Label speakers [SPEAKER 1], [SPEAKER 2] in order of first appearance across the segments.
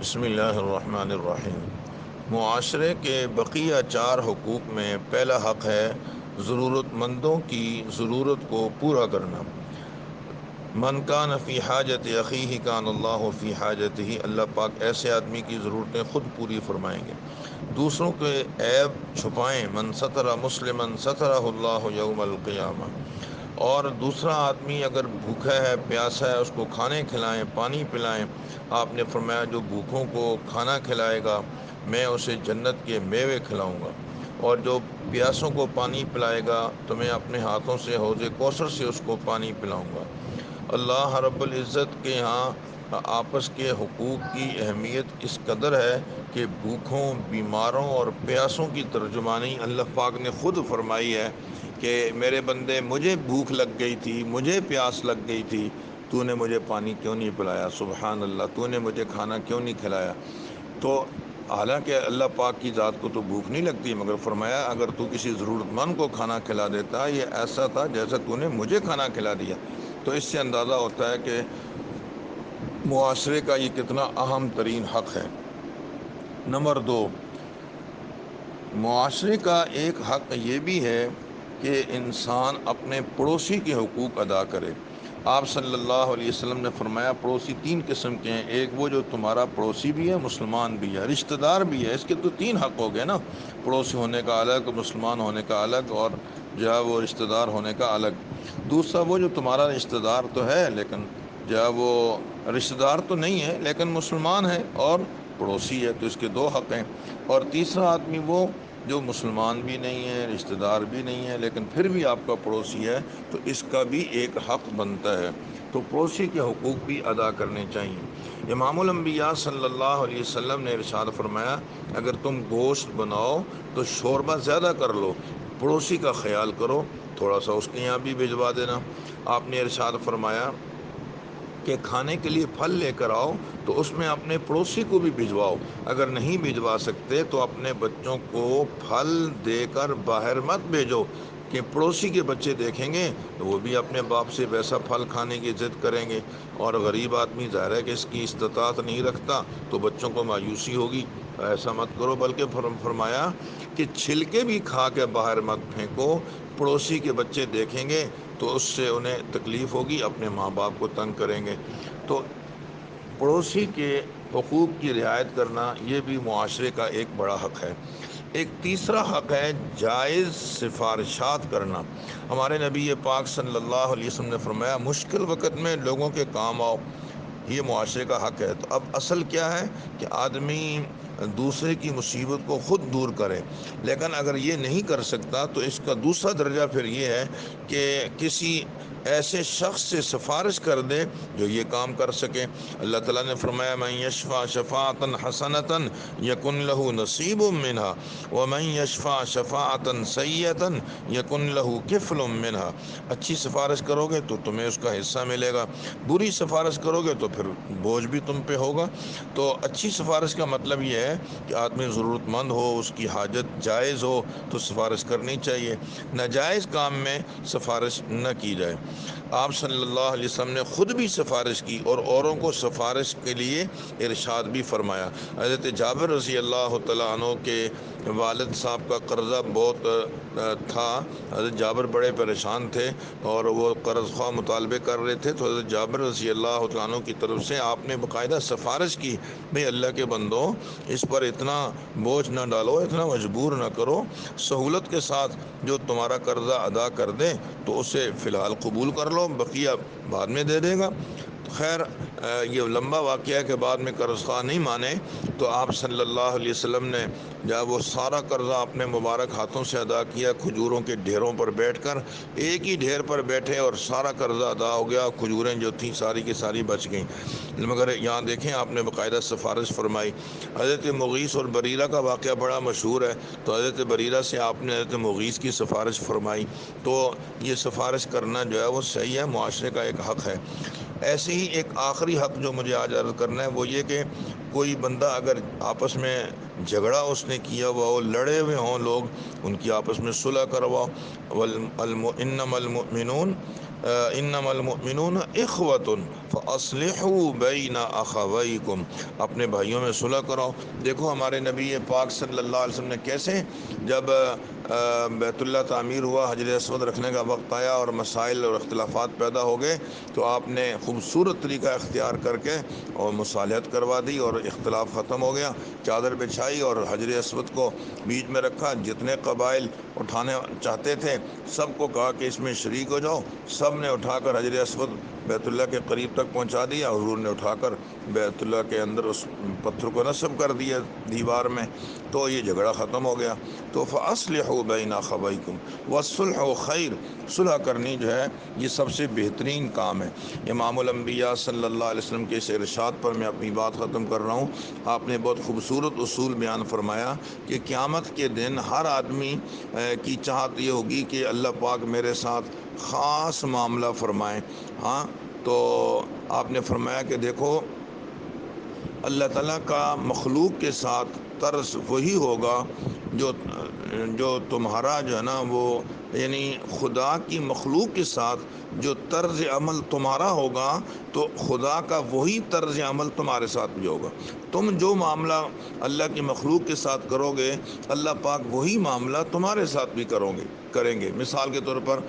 [SPEAKER 1] بسم اللہ الرحمن الرحیم۔ معاشرے کے بقیہ 4 حقوق میں پہلا حق ہے ضرورت مندوں کی ضرورت کو پورا کرنا۔ من کان فی حاجت اخیہ کان اللہ فی حاجتہ، اللہ پاک ایسے آدمی کی ضرورتیں خود پوری فرمائیں گے۔ دوسروں کے عیب چھپائیں، من ستر مسلما سترہ اللہ یوم القیامہ۔ اور دوسرا آدمی اگر بھوکا ہے پیاسا ہے اس کو کھانے کھلائیں، پانی پلائیں۔ آپ نے فرمایا جو بھوکوں کو کھانا کھلائے گا میں اسے جنت کے میوے کھلاؤں گا، اور جو پیاسوں کو پانی پلائے گا تو میں اپنے ہاتھوں سے حوض کوثر سے اس کو پانی پلاؤں گا۔ اللہ رب العزت کے ہاں آپس کے حقوق کی اہمیت اس قدر ہے کہ بھوکوں، بیماروں اور پیاسوں کی ترجمانی اللہ پاک نے خود فرمائی ہے کہ میرے بندے مجھے بھوک لگ گئی تھی، مجھے پیاس لگ گئی تھی، تو نے مجھے پانی کیوں نہیں پلایا؟ سبحان اللہ، تو نے مجھے کھانا کیوں نہیں کھلایا؟ تو حالانکہ اللہ پاک کی ذات کو تو بھوک نہیں لگتی، مگر فرمایا اگر تو کسی ضرورت مند کو کھانا کھلا دیتا یہ ایسا تھا جیسا تو نے مجھے کھانا کھلا دیا۔ تو اس سے اندازہ ہوتا ہے کہ معاشرے کا یہ کتنا اہم ترین حق ہے۔ نمبر 2، معاشرے کا ایک حق یہ بھی ہے کہ انسان اپنے پڑوسی کے حقوق ادا کرے۔ آپ صلی اللہ علیہ وسلم نے فرمایا پڑوسی 3 قسم کے ہیں، ایک وہ جو تمہارا پڑوسی بھی ہے، مسلمان بھی ہے، رشتہ دار بھی ہے، اس کے تو 3 حق ہو گئے نا، پڑوسی ہونے کا الگ، مسلمان ہونے کا الگ، اور جو ہے وہ رشتہ دار ہونے کا الگ۔ دوسرا وہ جو تمہارا رشتہ دار تو ہے لیکن جو ہے وہ رشتہ دار تو نہیں ہے لیکن مسلمان ہے اور پڑوسی ہے، تو اس کے 2 حق ہیں۔ اور تیسرا آدمی وہ جو مسلمان بھی نہیں ہے، رشتہ دار بھی نہیں ہے، لیکن پھر بھی آپ کا پڑوسی ہے، تو اس کا بھی ایک حق بنتا ہے، تو پڑوسی کے حقوق بھی ادا کرنے چاہیے۔ امام الانبیاء صلی اللہ علیہ وسلم نے ارشاد فرمایا اگر تم گوشت بناؤ تو شوربہ زیادہ کر لو، پڑوسی کا خیال کرو، تھوڑا سا اس کے یہاں بھی بھجوا دینا۔ آپ نے ارشاد فرمایا کہ کھانے کے لیے پھل لے کر آؤ تو اس میں اپنے پڑوسی کو بھی بھجواؤ، اگر نہیں بھجوا سکتے تو اپنے بچوں کو پھل دے کر باہر مت بھیجو، کہ پڑوسی کے بچے دیکھیں گے تو وہ بھی اپنے باپ سے ویسا پھل کھانے کی ضد کریں گے، اور غریب آدمی ظاہر ہے کہ اس کی استطاعت نہیں رکھتا تو بچوں کو مایوسی ہوگی، ایسا مت کرو۔ بلکہ فرمایا کہ چھلکے بھی کھا کے باہر مت پھینکو، پڑوسی کے بچے دیکھیں گے تو اس سے انہیں تکلیف ہوگی، اپنے ماں باپ کو تنگ کریں گے۔ تو پڑوسی کے حقوق کی رعایت کرنا یہ بھی معاشرے کا ایک بڑا حق ہے۔ ایک تیسرا حق ہے جائز سفارشات کرنا۔ ہمارے نبی پاک صلی اللہ علیہ وسلم نے فرمایا مشکل وقت میں لوگوں کے کام آؤ، یہ معاشرے کا حق ہے۔ تو اب اصل کیا ہے کہ آدمی دوسرے کی مصیبت کو خود دور کرے، لیکن اگر یہ نہیں کر سکتا تو اس کا دوسرا درجہ پھر یہ ہے کہ کسی ایسے شخص سے سفارش کر دے جو یہ کام کر سکے۔ اللہ تعالیٰ نے فرمایا من یشفع شفاعتا حسنتا یکن لہ نصیب منہا ومن یشفع شفاعتا سیئتا یکن لہ کفل منہا۔ اچھی سفارش کرو گے تو تمہیں اس کا حصہ ملے گا، بری سفارش کرو گے تو پھر بوجھ بھی تم پہ ہوگا۔ تو اچھی سفارش کا مطلب یہ ہے کہ آدمی ضرورت مند ہو، اس کی حاجت جائز ہو تو سفارش کرنی چاہیے، ناجائز کام میں سفارش نہ کی جائے۔ آپ صلی اللہ علیہ وسلم نے خود بھی سفارش کی اور اوروں کو سفارش کے لیے ارشاد بھی فرمایا۔ حضرت جابر رضی اللہ تعالیٰ عنہ کے والد صاحب کا قرضہ بہت تھا، حضرت جابر بڑے پریشان تھے اور وہ قرض خواہ مطالبے کر رہے تھے، تو حضرت جابر رضی اللہ تعالیٰ عنہ کی طرف سے آپ نے باقاعدہ سفارش کی، بھئی اللہ کے بندو اس پر اتنا بوجھ نہ ڈالو، اتنا مجبور نہ کرو، سہولت کے ساتھ جو تمہارا قرضہ ادا کر دیں تو اسے فی الحال قبول کر لو، بقیہ بعد میں دے دے گا۔ تو خیر یہ لمبا واقعہ ہے کہ بعد میں قرض خواہ نہیں مانے تو آپ صلی اللہ علیہ وسلم نے جب وہ سارا قرضہ اپنے مبارک ہاتھوں سے ادا کیا، کھجوروں کے ڈھیروں پر بیٹھ کر، ایک ہی ڈھیر پر بیٹھے اور سارا قرضہ ادا ہو گیا، کھجوریں جو تھیں ساری کی ساری بچ گئیں، مگر یہاں دیکھیں آپ نے باقاعدہ سفارش فرمائی۔ حضرت مغیث اور بریرہ کا واقعہ بڑا مشہور ہے، تو حضرت بریرہ سے آپ نے حضرت مغیث کی سفارش فرمائی، تو یہ سفارش کرنا جو ہے وہ صحیح ہے، معاشرے کا ایک حق ہے۔ ایسے ہی ایک آخری حق جو مجھے آج عرض کرنا ہے وہ یہ کہ کوئی بندہ اگر آپس میں جھگڑا اس نے کیا ہوا ہو، لڑے ہوئے ہوں لوگ، ان کی آپس میں صلح کرواؤ۔ انما المؤمنون انما المؤمنون اخوۃ فاصلحوا بین اخویکم، اپنے بھائیوں میں صلح کرو۔ دیکھو ہمارے نبی پاک صلی اللہ علیہ وسلم نے کیسے جب بیت اللہ تعمیر ہوا، حجر اسود رکھنے کا وقت آیا اور مسائل اور اختلافات پیدا ہو گئے، تو آپ نے خوبصورت طریقہ اختیار کر کے اور مصالحت کروا دی اور اختلاف ختم ہو گیا۔ چادر بچھائی اور حجر اسود کو بیچ میں رکھا، جتنے قبائل اٹھانے چاہتے تھے سب کو کہا کہ اس میں شریک ہو جاؤ، سب نے اٹھا کر حجر اسود بیت اللہ کے قریب تک پہنچا دیا، حضور نے اٹھا کر بیت اللہ کے اندر اس پتھر کو نصب کر دیا دیوار میں، تو یہ جھگڑا ختم ہو گیا۔ تو فاصلحوا بین اخویکم والصلح خیر، صلح کرنی جو ہے یہ سب سے بہترین کام ہے۔ امام الانبیاء صلی اللہ علیہ وسلم کے اس ارشاد پر میں اپنی بات ختم کر رہا ہوں۔ آپ نے بہت خوبصورت اصول بیان فرمایا کہ قیامت کے دن ہر آدمی کی چاہت یہ ہوگی کہ اللہ پاک میرے ساتھ خاص معاملہ فرمائیں۔ ہاں، تو آپ نے فرمایا کہ دیکھو اللہ تعالیٰ کا مخلوق کے ساتھ طرز وہی ہوگا جو تمہارا جو ہے نا وہ، یعنی خدا کی مخلوق کے ساتھ جو طرز عمل تمہارا ہوگا تو خدا کا وہی طرز عمل تمہارے ساتھ بھی ہوگا۔ تم جو معاملہ اللہ کی مخلوق کے ساتھ کرو گے اللہ پاک وہی معاملہ تمہارے ساتھ بھی کریں گے۔ مثال کے طور پر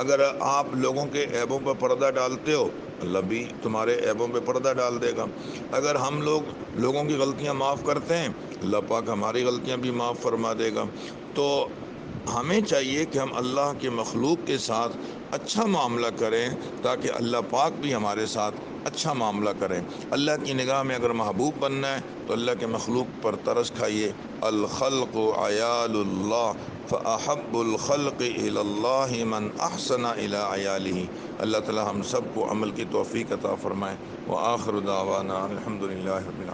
[SPEAKER 1] اگر آپ لوگوں کے عیبوں پر پردہ ڈالتے ہو، اللہ بھی تمہارے عیبوں پہ پردہ ڈال دے گا۔ اگر ہم لوگوں کی غلطیاں معاف کرتے ہیں، اللہ پاک ہماری غلطیاں بھی معاف فرما دے گا۔ تو ہمیں چاہیے کہ ہم اللہ کے مخلوق کے ساتھ اچھا معاملہ کریں تاکہ اللہ پاک بھی ہمارے ساتھ اچھا معاملہ کریں۔ اللہ کی نگاہ میں اگر محبوب بننا ہے تو اللہ کے مخلوق پر ترس کھائیے۔ الخلق عیال اللہ فاحب الخلق الی اللہ من احسن الی عیالہ۔ اللہ تعالی ہم سب کو عمل کی توفیق عطا فرمائے۔ وآخر دعوانا الحمد للہ رب العالمین۔